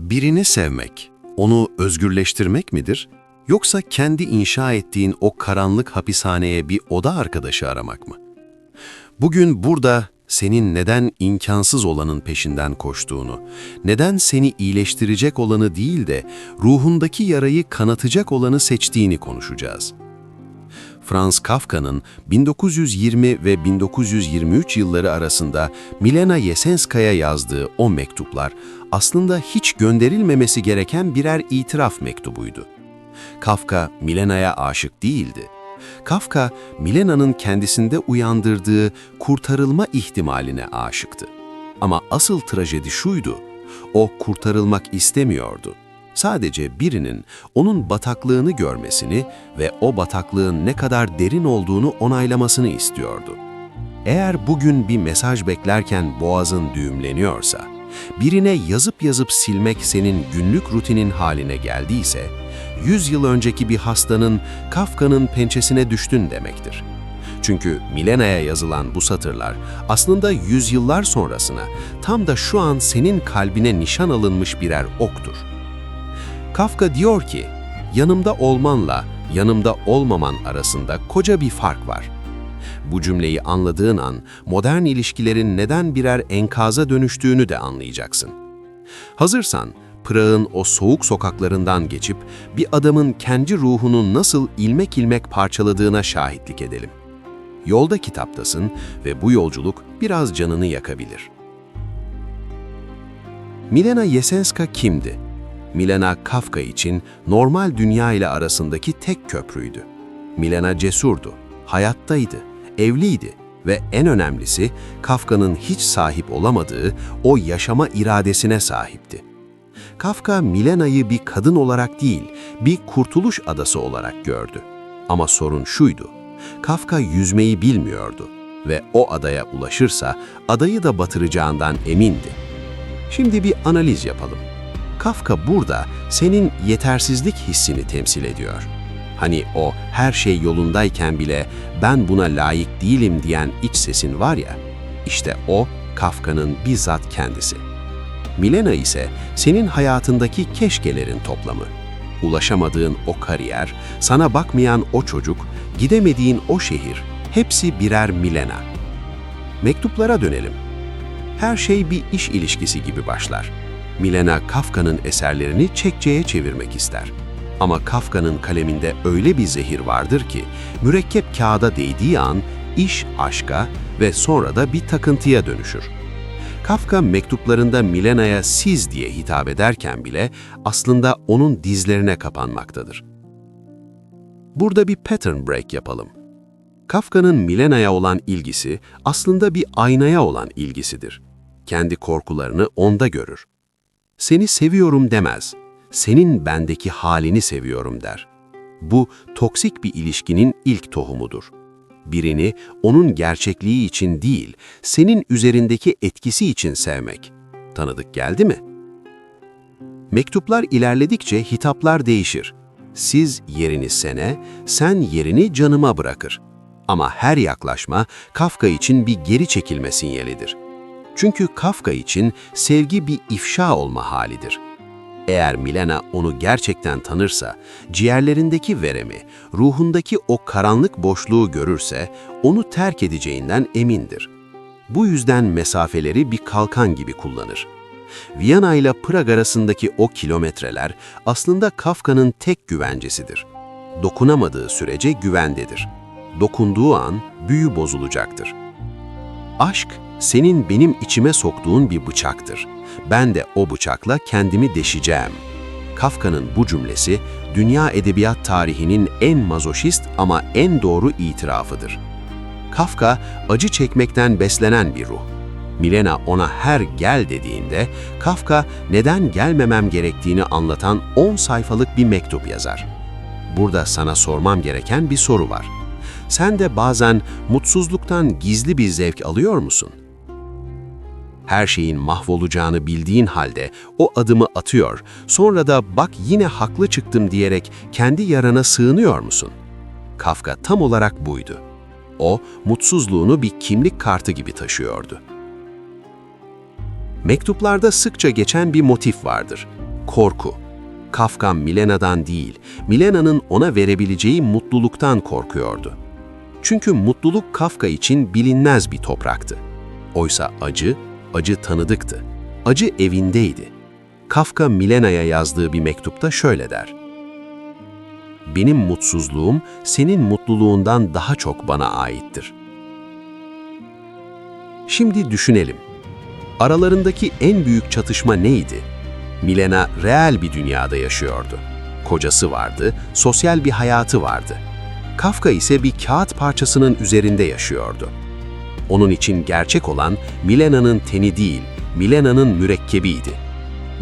Birini sevmek, onu özgürleştirmek midir? Yoksa kendi inşa ettiğin o karanlık hapishaneye bir oda arkadaşı aramak mı? Bugün burada senin neden imkansız olanın peşinden koştuğunu, neden seni iyileştirecek olanı değil de ruhundaki yarayı kanatacak olanı seçtiğini konuşacağız. Franz Kafka'nın 1920 ve 1923 yılları arasında Milena Jesenska'ya yazdığı o mektuplar aslında hiç gönderilmemesi gereken birer itiraf mektubuydu. Kafka, Milena'ya aşık değildi. Kafka, Milena'nın kendisinde uyandırdığı kurtarılma ihtimaline aşıktı. Ama asıl trajedi şuydu, o kurtarılmak istemiyordu. Sadece birinin onun bataklığını görmesini ve o bataklığın ne kadar derin olduğunu onaylamasını istiyordu. Eğer bugün bir mesaj beklerken boğazın düğümleniyorsa, birine yazıp silmek senin günlük rutinin haline geldiyse, 100 yıl önceki bir hastanın Kafka'nın pençesine düştün demektir. Çünkü Milena'ya yazılan bu satırlar aslında yüzyıllar sonrasına, tam da şu an senin kalbine nişan alınmış birer oktur. Kafka diyor ki, yanımda olmanla yanımda olmaman arasında koca bir fark var. Bu cümleyi anladığın an modern ilişkilerin neden birer enkaza dönüştüğünü de anlayacaksın. Hazırsan, Prag'ın o soğuk sokaklarından geçip bir adamın kendi ruhunu nasıl ilmek ilmek parçaladığına şahitlik edelim. Yolda kitaptasın ve bu yolculuk biraz canını yakabilir. Milena Jesenska kimdi? Milena, Kafka için normal dünya ile arasındaki tek köprüydü. Milena cesurdu, hayattaydı, evliydi ve en önemlisi Kafka'nın hiç sahip olamadığı o yaşama iradesine sahipti. Kafka, Milena'yı bir kadın olarak değil, bir kurtuluş adası olarak gördü. Ama sorun şuydu, Kafka yüzmeyi bilmiyordu ve o adaya ulaşırsa adayı da batıracağından emindi. Şimdi bir analiz yapalım. Kafka burada senin yetersizlik hissini temsil ediyor. Hani o her şey yolundayken bile ben buna layık değilim diyen iç sesin var ya, işte o Kafka'nın bizzat kendisi. Milena ise senin hayatındaki keşkelerin toplamı. Ulaşamadığın o kariyer, sana bakmayan o çocuk, gidemediğin o şehir, hepsi birer Milena. Mektuplara dönelim. Her şey bir iş ilişkisi gibi başlar. Milena, Kafka'nın eserlerini çekçeye çevirmek ister. Ama Kafka'nın kaleminde öyle bir zehir vardır ki, mürekkep kağıda değdiği an iş aşka ve sonra da bir takıntıya dönüşür. Kafka mektuplarında Milena'ya siz diye hitap ederken bile aslında onun dizlerine kapanmaktadır. Burada bir pattern break yapalım. Kafka'nın Milena'ya olan ilgisi aslında bir aynaya olan ilgisidir. Kendi korkularını onda görür. Seni seviyorum demez, senin bendeki halini seviyorum der. Bu toksik bir ilişkinin ilk tohumudur. Birini onun gerçekliği için değil, senin üzerindeki etkisi için sevmek. Tanıdık geldi mi? Mektuplar ilerledikçe hitaplar değişir. Siz yerini sen yerini canıma bırakır. Ama her yaklaşma Kafka için bir geri çekilme sinyalidir. Çünkü Kafka için sevgi bir ifşa olma halidir. Eğer Milena onu gerçekten tanırsa, ciğerlerindeki veremi, ruhundaki o karanlık boşluğu görürse, onu terk edeceğinden emindir. Bu yüzden mesafeleri bir kalkan gibi kullanır. Viyana ile Prag arasındaki o kilometreler aslında Kafka'nın tek güvencesidir. Dokunamadığı sürece güvendedir. Dokunduğu an büyü bozulacaktır. Aşk, senin benim içime soktuğun bir bıçaktır. Ben de o bıçakla kendimi deşeceğim. Kafka'nın bu cümlesi, dünya edebiyat tarihinin en mazoşist ama en doğru itirafıdır. Kafka, acı çekmekten beslenen bir ruh. Milena ona her gel dediğinde, Kafka neden gelmemem gerektiğini anlatan 10 sayfalık bir mektup yazar. Burada sana sormam gereken bir soru var. Sen de bazen mutsuzluktan gizli bir zevk alıyor musun? Her şeyin mahvolacağını bildiğin halde o adımı atıyor, sonra da bak yine haklı çıktım diyerek kendi yarana sığınıyor musun? Kafka tam olarak buydu. O, mutsuzluğunu bir kimlik kartı gibi taşıyordu. Mektuplarda sıkça geçen bir motif vardır. Korku. Kafka Milena'dan değil, Milena'nın ona verebileceği mutluluktan korkuyordu. Çünkü mutluluk Kafka için bilinmez bir topraktı. Oysa acı tanıdıktı. Acı evindeydi. Kafka Milena'ya yazdığı bir mektupta şöyle der: "Benim mutsuzluğum senin mutluluğundan daha çok bana aittir." Şimdi düşünelim. Aralarındaki en büyük çatışma neydi? Milena reel bir dünyada yaşıyordu. Kocası vardı, sosyal bir hayatı vardı. Kafka ise bir kağıt parçasının üzerinde yaşıyordu. Onun için gerçek olan Milena'nın teni değil, Milena'nın mürekkebiydi.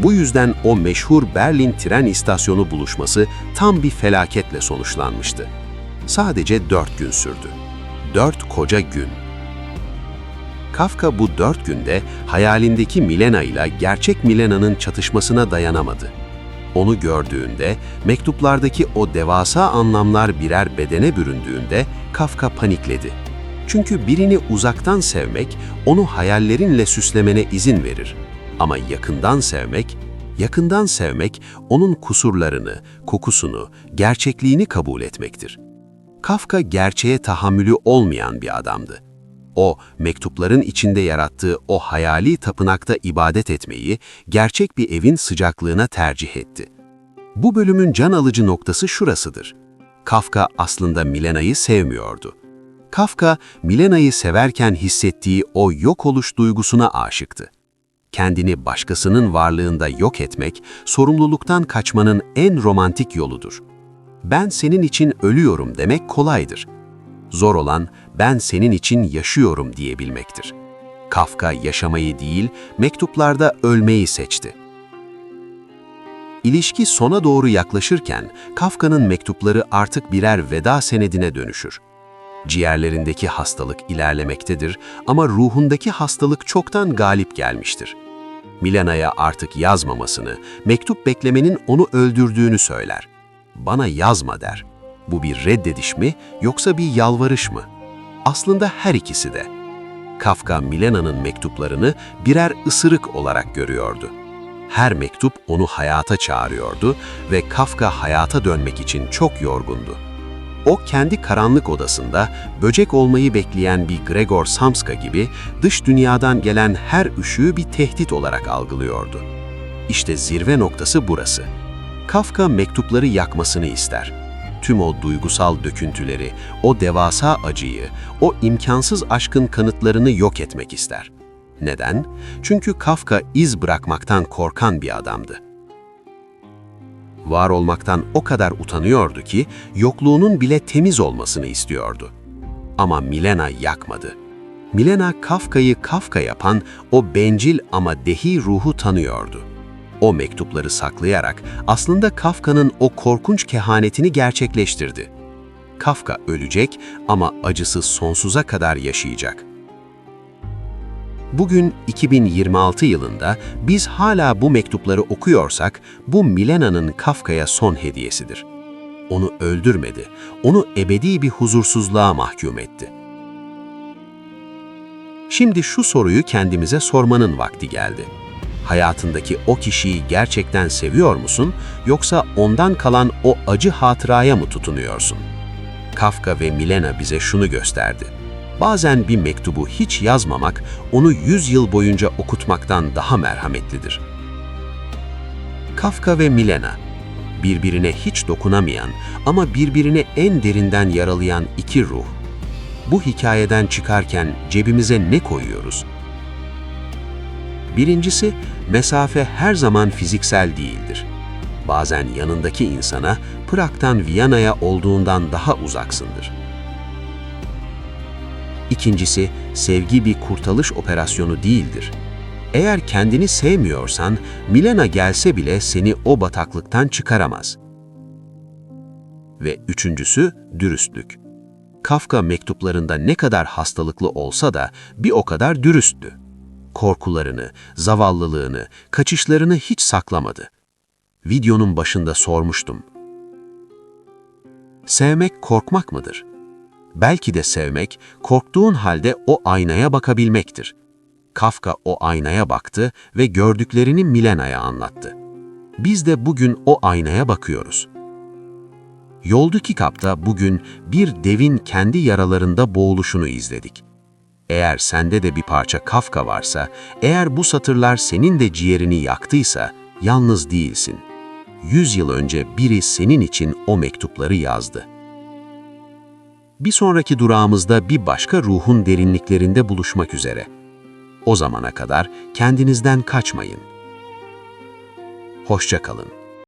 Bu yüzden o meşhur Berlin tren istasyonu buluşması tam bir felaketle sonuçlanmıştı. Sadece 4 gün sürdü. 4 koca gün. Kafka bu 4 günde hayalindeki Milena ile gerçek Milena'nın çatışmasına dayanamadı. Onu gördüğünde, mektuplardaki o devasa anlamlar birer bedene büründüğünde Kafka panikledi. Çünkü birini uzaktan sevmek, onu hayallerinle süslemene izin verir. Ama yakından sevmek, onun kusurlarını, kokusunu, gerçekliğini kabul etmektir. Kafka gerçeğe tahammülü olmayan bir adamdı. O, mektupların içinde yarattığı o hayali tapınakta ibadet etmeyi, gerçek bir evin sıcaklığına tercih etti. Bu bölümün can alıcı noktası şurasıdır. Kafka aslında Milena'yı sevmiyordu. Kafka, Milena'yı severken hissettiği o yok oluş duygusuna aşıktı. Kendini başkasının varlığında yok etmek, sorumluluktan kaçmanın en romantik yoludur. "Ben senin için ölüyorum" demek kolaydır. Zor olan, "ben senin için yaşıyorum" diyebilmektir. Kafka yaşamayı değil, mektuplarda ölmeyi seçti. İlişki sona doğru yaklaşırken, Kafka'nın mektupları artık birer veda senedine dönüşür. Ciğerlerindeki hastalık ilerlemektedir ama ruhundaki hastalık çoktan galip gelmiştir. Milena'ya artık yazmamasını, mektup beklemenin onu öldürdüğünü söyler. "Bana yazma" der. Bu bir reddediş mi yoksa bir yalvarış mı? Aslında her ikisi de. Kafka Milena'nın mektuplarını birer ısırık olarak görüyordu. Her mektup onu hayata çağırıyordu ve Kafka hayata dönmek için çok yorgundu. O kendi karanlık odasında böcek olmayı bekleyen bir Gregor Samsa gibi dış dünyadan gelen her ışığı bir tehdit olarak algılıyordu. İşte zirve noktası burası. Kafka mektupları yakmasını ister. Tüm o duygusal döküntüleri, o devasa acıyı, o imkansız aşkın kanıtlarını yok etmek ister. Neden? Çünkü Kafka iz bırakmaktan korkan bir adamdı. Var olmaktan o kadar utanıyordu ki yokluğunun bile temiz olmasını istiyordu. Ama Milena yakmadı. Milena Kafka'yı Kafka yapan o bencil ama dehi ruhu tanıyordu. O mektupları saklayarak aslında Kafka'nın o korkunç kehanetini gerçekleştirdi. Kafka ölecek ama acısı sonsuza kadar yaşayacak. Bugün 2026 yılında biz hala bu mektupları okuyorsak bu Milena'nın Kafka'ya son hediyesidir. Onu öldürmedi, onu ebedi bir huzursuzluğa mahkum etti. Şimdi şu soruyu kendimize sormanın vakti geldi. Hayatındaki o kişiyi gerçekten seviyor musun yoksa ondan kalan o acı hatıraya mı tutunuyorsun? Kafka ve Milena bize şunu gösterdi. Bazen bir mektubu hiç yazmamak, onu 100 yıl boyunca okutmaktan daha merhametlidir. Kafka ve Milena, birbirine hiç dokunamayan ama birbirini en derinden yaralayan iki ruh. Bu hikayeden çıkarken cebimize ne koyuyoruz? Birincisi, mesafe her zaman fiziksel değildir. Bazen yanındaki insana Prag'dan Viyana'ya olduğundan daha uzaksındır. İkincisi, sevgi bir kurtarış operasyonu değildir. Eğer kendini sevmiyorsan, Milena gelse bile seni o bataklıktan çıkaramaz. Ve üçüncüsü, dürüstlük. Kafka mektuplarında ne kadar hastalıklı olsa da bir o kadar dürüsttü. Korkularını, zavallılığını, kaçışlarını hiç saklamadı. Videonun başında sormuştum. Sevmek korkmak mıdır? Belki de sevmek, korktuğun halde o aynaya bakabilmektir. Kafka o aynaya baktı ve gördüklerini Milena'ya anlattı. Biz de bugün o aynaya bakıyoruz. Yoldaki Kap'ta bugün bir devin kendi yaralarında boğuluşunu izledik. Eğer sende de bir parça Kafka varsa, eğer bu satırlar senin de ciğerini yaktıysa, yalnız değilsin. 100 yıl önce biri senin için o mektupları yazdı. Bir sonraki durağımızda bir başka ruhun derinliklerinde buluşmak üzere. O zamana kadar kendinizden kaçmayın. Hoşça kalın.